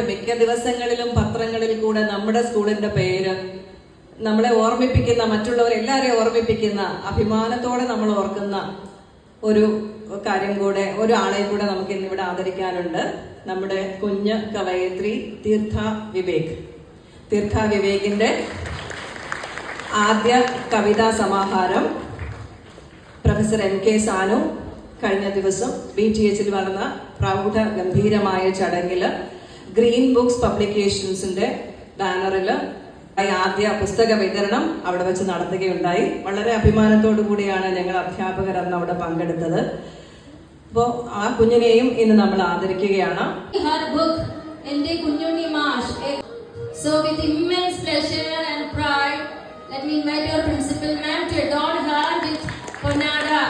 മിക്ക ദിവസങ്ങളിലും പത്രങ്ങളിൽ കൂടെ നമ്മുടെ സ്കൂളിന്റെ പേര് നമ്മളെ ഓർമ്മിപ്പിക്കുന്ന, മറ്റുള്ളവരെല്ലാവരെയും ഓർമ്മിപ്പിക്കുന്ന, അഭിമാനത്തോടെ നമ്മൾ ഓർക്കുന്ന ഒരു കാര്യം കൂടെ, ഒരാളെ കൂടെ നമുക്ക് ഇന്നിവിടെ ആദരിക്കാനുണ്ട്. നമ്മുടെ കുഞ്ഞ് കവയത്രി തീർത്ഥ വിവേക്. തീർത്ഥ വിവേകിന്റെ ആദ്യ കവിതാ സമാഹാരം പ്രൊഫസർ MK സാനു കഴിഞ്ഞ ദിവസം BTHൽ നടന്ന പ്രൗഢ ഗംഭീരമായ ചടങ്ങില് ഗ്രീൻ ബുക്സ് പബ്ലിക്കേഷൻസിന്റെ ബാനറിൽ ആദ്യ പുസ്തക വിതരണം അവിടെ വെച്ച് നടത്തുകയുണ്ടായി. വളരെ അഭിമാനത്തോടു കൂടിയാണ് ഞങ്ങൾ അധ്യാപകർ അന്ന് അവിടെ പങ്കെടുത്തത്. അപ്പോൾ ആ കുഞ്ഞിനെയും ഇന്ന് നമ്മൾ ആദരിക്കുകയാണ്. So with immense pleasure and pride, let me invite your principal ma'am to adorn her with Ponada.